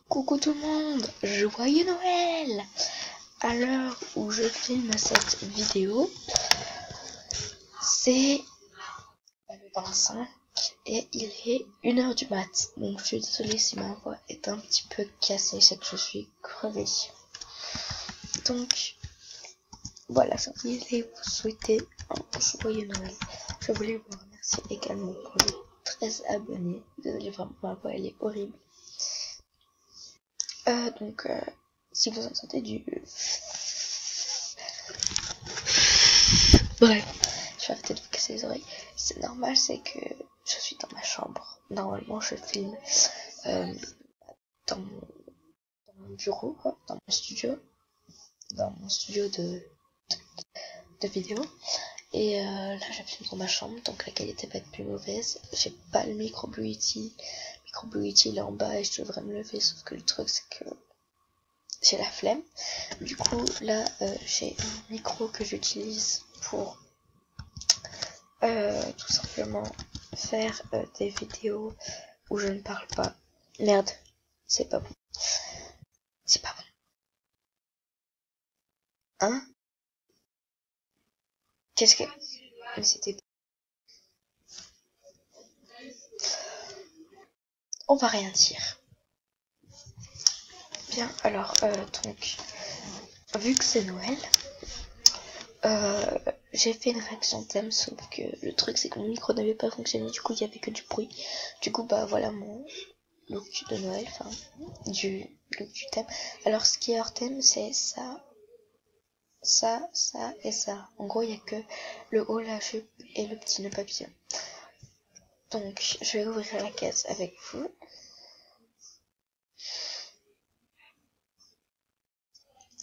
Coucou tout le monde, joyeux Noël! À l'heure où je filme cette vidéo, c'est le 25 et il est 1h du mat. Donc je suis désolée si ma voix est un petit peu cassée, c'est que je suis crevée. Donc voilà, je voulais vous souhaiter un joyeux Noël. Je voulais vous remercier également pour les 13 abonnés. Désolée, vraiment ma voix elle est horrible. Si vous entendez du... Bref, je vais arrêter de vous casser les oreilles. C'est normal, c'est que je suis dans ma chambre. Normalement, je filme dans mon bureau, dans mon studio de vidéo. Et là, je filme dans ma chambre, donc la qualité va être plus mauvaise. J'ai pas le micro Blue Yeti. Le micro Blue Yeti, il est en bas et je devrais me lever, sauf que le truc, c'est que j'ai la flemme. Du coup, là, j'ai un micro que j'utilise pour tout simplement faire des vidéos où je ne parle pas. Merde, c'est pas bon. C'est pas bon. Hein? Qu'est-ce que... Mais c'était... On va rien dire. Bien, alors, donc, vu que c'est Noël, j'ai fait une réaction thème, sauf que le truc c'est que mon micro n'avait pas fonctionné, du coup il y avait que du bruit. Du coup bah voilà mon look de Noël, enfin du look du thème. Alors ce qui est hors thème c'est ça et ça. En gros il y a que le haut, la jupe et le petit nœud papillon. Donc je vais ouvrir la caisse avec vous.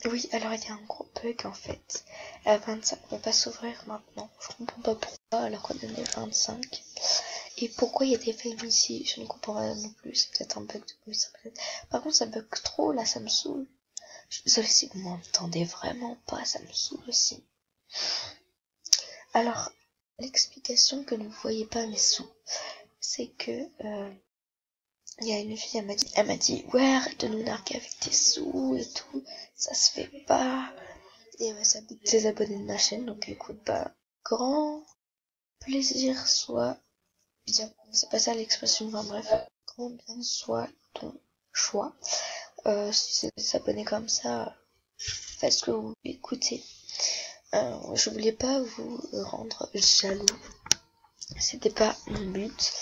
Oui, alors il y a un gros bug en fait. La 25 ne peut pas s'ouvrir maintenant. Je comprends pas pourquoi alors qu'on est le 25. Et pourquoi il y a des films ici, je ne comprends pas non plus. C'est peut-être un bug de mise. Par contre ça bug trop là, ça me saoule. Je suis désolée si vous m'entendez vraiment pas, ça me saoule aussi. Alors, l'explication que ne vous voyez pas mes sous, c'est que il y a une fille, elle m'a dit ouais, arrête de nous narguer avec tes sous et tout, ça se fait pas. Et ouais, ça bute ses abonnés de ma chaîne, donc écoute, bah, grand plaisir soit bien, c'est pas ça l'expression, enfin bref, grand bien soit ton choix. Si c'est des abonnés comme ça, faites ce que vous écoutez. Je voulais pas vous rendre jaloux, c'était pas mon but.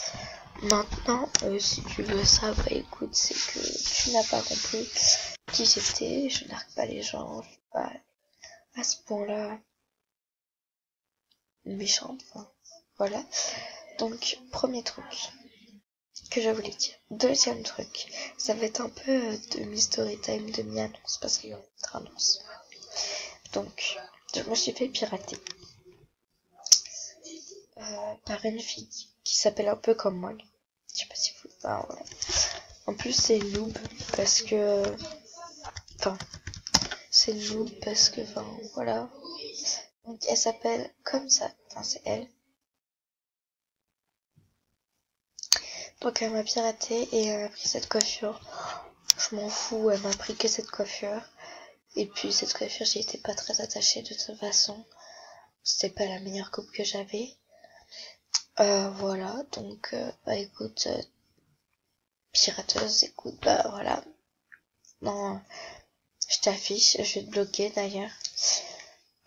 Maintenant, si tu veux ça, bah écoute, c'est que tu n'as pas compris qui j'étais. Je nargue pas les gens, je suis pas à ce point-là méchante. Enfin, voilà. Donc, premier truc que je voulais dire. Deuxième truc, ça va être un peu demi-story time, demi-annonce, parce qu'il y aura une autre annonce. Donc, je me suis fait pirater par une fille qui s'appelle un peu comme moi. Je sais pas si vous... Enfin, voilà. En plus, c'est une noob, parce que... Enfin, c'est une noob parce que... Enfin, voilà. Donc, elle s'appelle comme ça. Enfin, c'est elle. Donc, elle m'a piraté et elle a pris cette coiffure. Je m'en fous, elle m'a pris que cette coiffure. Et puis, cette coiffure, j'y étais pas très attachée de toute façon. C'était pas la meilleure coupe que j'avais. Voilà, donc, bah écoute, pirateuse, écoute, bah voilà. Non, je t'affiche, je vais te bloquer d'ailleurs.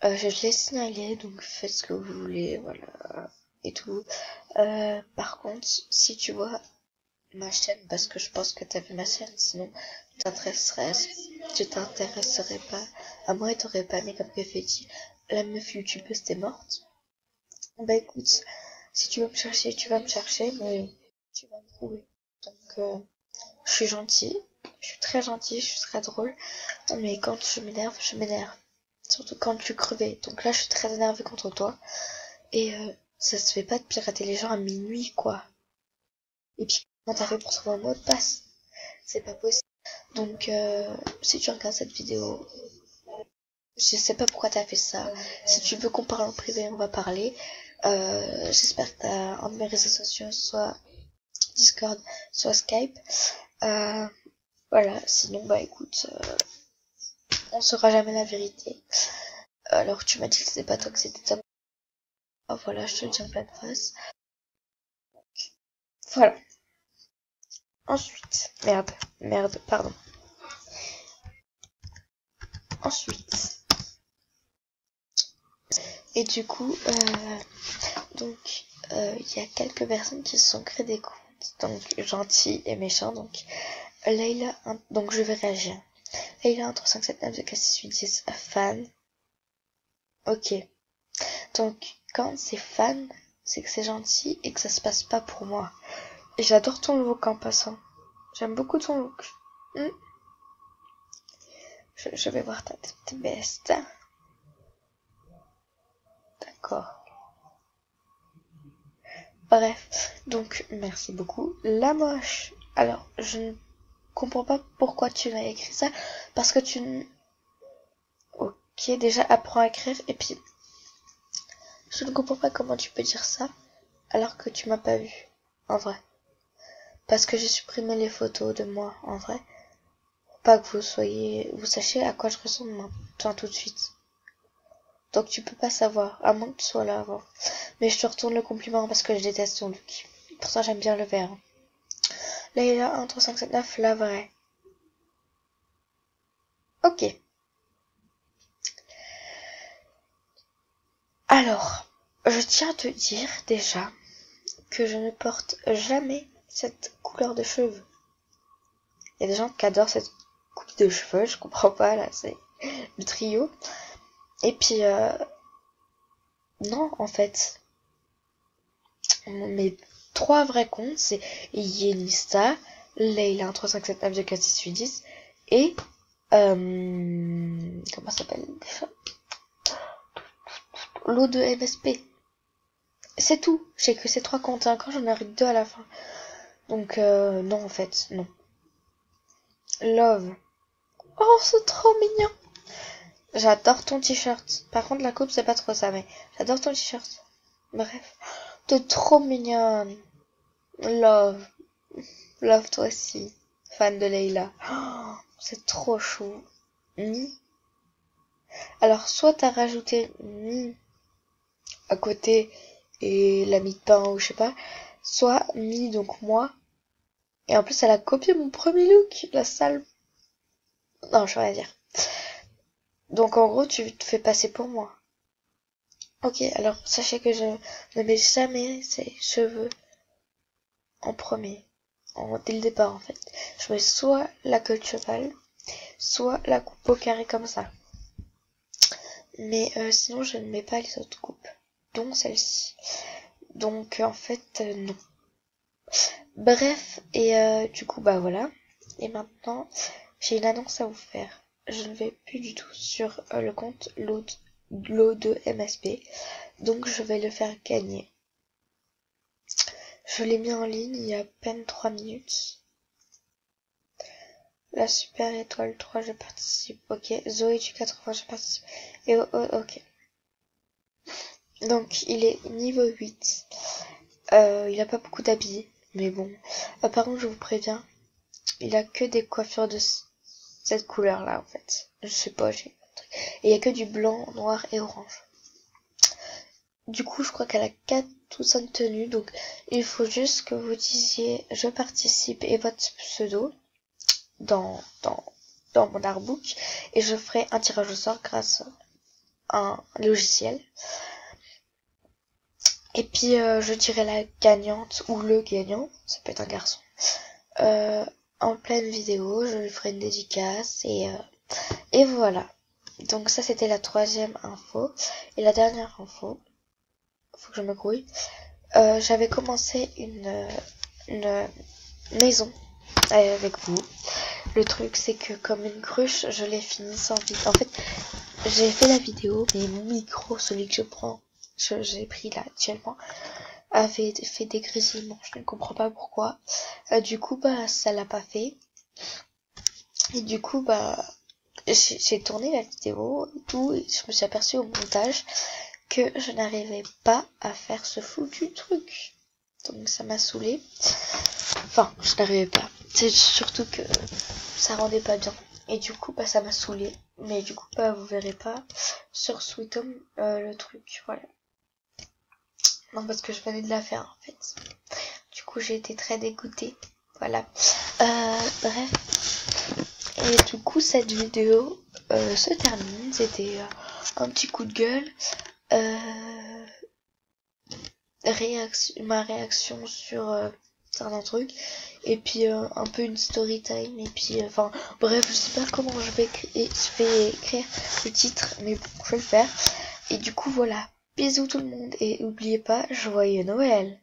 Je l'ai signalé, donc faites ce que vous voulez, voilà, et tout. Par contre, si tu vois ma chaîne, parce que je pense que t'as vu ma chaîne, sinon tu t'intéresserais pas à moi et t'aurais pas aimé comme que fait dit. La meuf youtubeuse t'es morte. Bah écoute, si tu veux me chercher, tu vas me chercher, mais tu vas me trouver. Donc, je suis gentille, je suis très gentille, je suis très drôle, mais quand je m'énerve, je m'énerve. Surtout quand tu crevais. Donc là, je suis très énervée contre toi. Et ça se fait pas de pirater les gens à minuit, quoi. Et puis, comment t'as fait pour trouver un mot de passe? C'est pas possible. Donc, si tu regardes cette vidéo, je sais pas pourquoi t'as fait ça. Si tu veux qu'on parle en privé, on va parler. J'espère que t'as un de mes réseaux sociaux, soit Discord, soit Skype. Voilà, sinon bah écoute, on saura jamais la vérité. Alors tu m'as dit que c'était pas toi, que c'était ta... Oh voilà, je te le dis en pleine face. Voilà. Ensuite, merde, pardon. Ensuite, et du coup, donc, il y a quelques personnes qui se sont créées des comptes, donc gentils et méchants, donc Layla, donc je vais réagir. Layla entre 5, 7, 9, 2, 6, 8, 10, fan. Ok. Donc, quand c'est fan, c'est que c'est gentil et que ça se passe pas pour moi. Et j'adore ton look en passant. J'aime beaucoup ton look. Je vais voir ta tête best. D'accord. Bref, donc merci beaucoup. La moche. Alors, je ne comprends pas pourquoi tu m'as écrit ça. Parce que tu... Ok, déjà apprends à écrire. Et puis, je ne comprends pas comment tu peux dire ça alors que tu m'as pas vu. En vrai. Parce que j'ai supprimé les photos de moi, en vrai. Pour pas que vous sachiez à quoi je ressemble maintenant, tout de suite. Donc tu peux pas savoir, à moins que tu sois là avant. Mais je te retourne le compliment parce que je déteste ton look. Pourtant j'aime bien le vert. Là il y a 1, 3, 5, 7, 9, la vraie. Ok. Alors, je tiens à te dire déjà que je ne porte jamais cette couleur de cheveux. Il y a des gens qui adorent cette coupe de cheveux, je comprends pas là, c'est le trio. Et puis, non, en fait, mes 3 vrais comptes, c'est Yenista, Layla 3, 5, 7, 9, 2, 4, 6, 8, 10 et comment ça s'appelle déjà, l'eau de MSP. C'est tout. J'ai que ces 3 comptes et encore j'en ai 2 à la fin. Donc non en fait, non. Love. Oh c'est trop mignon. J'adore ton t-shirt. Par contre la coupe c'est pas trop ça mais j'adore ton t-shirt. Bref. T'es trop mignonne. Love. Love toi aussi. Fan de Layla. Oh, c'est trop chou. Alors, soit t'as rajouté à côté et la mis de pain ou je sais pas, soit donc moi. Et en plus, elle a copié mon premier look, la sale. Non, je vais rien dire. Donc, en gros, tu te fais passer pour moi. Ok, alors sachez que je ne mets jamais ces cheveux en premier. Dès le départ, en fait. Je mets soit la queue de cheval, soit la coupe au carré comme ça. Mais sinon, je ne mets pas les autres coupes, dont celle-ci. Donc, en fait, non. Bref, et du coup, bah voilà. Et maintenant, j'ai une annonce à vous faire. Je ne vais plus du tout sur le compte l'eau de MSP. Donc, je vais le faire gagner. Je l'ai mis en ligne il y a à peine 3 minutes. La super étoile 3, je participe. Ok. Zoé du 80, je participe. Et ok. Donc, il est niveau 8. Il a pas beaucoup d'habits. Mais bon. Par contre, je vous préviens, il a que des coiffures de cette couleur là en fait. Je sais pas, j'ai un truc. Et il y a que du blanc, noir et orange. Du coup, je crois qu'elle a 4 ou 5 tenues. Donc, il faut juste que vous disiez je participe et votre pseudo dans mon artbook. Et je ferai un tirage au sort grâce à un logiciel. Et puis, je dirai la gagnante ou le gagnant. Ça peut être un garçon. En pleine vidéo, je lui ferai une dédicace et voilà. Donc ça c'était la 3e info. Et la dernière info, faut que je me grouille. J'avais commencé une maison avec vous. Le truc c'est que comme une cruche, je l'ai fini sans vide. En fait, j'ai fait la vidéo, mais mon micro, celui que j'ai pris là actuellement, avait fait des grésillements. Je ne comprends pas pourquoi. Du coup, bah ça l'a pas fait. Et du coup, bah j'ai tourné la vidéo et tout, et je me suis aperçue au montage que je n'arrivais pas à faire ce foutu truc. Donc ça m'a saoulée. Enfin, je n'arrivais pas. C'est surtout que ça rendait pas bien. Et du coup, bah, ça m'a saoulé. Mais du coup, bah, vous verrez pas sur Sweet Home le truc. Voilà. Non, parce que je venais de la faire, en fait. Du coup, j'ai été très dégoûtée. Voilà. Bref. Et du coup, cette vidéo se termine. C'était un petit coup de gueule. Ma réaction sur certains trucs. Et puis un peu une story time. Et puis, enfin, bref, je sais pas comment je vais écrire le titre. Mais bon, je vais le faire. Et du coup, voilà. Bisous tout le monde. Et n'oubliez pas, joyeux Noël!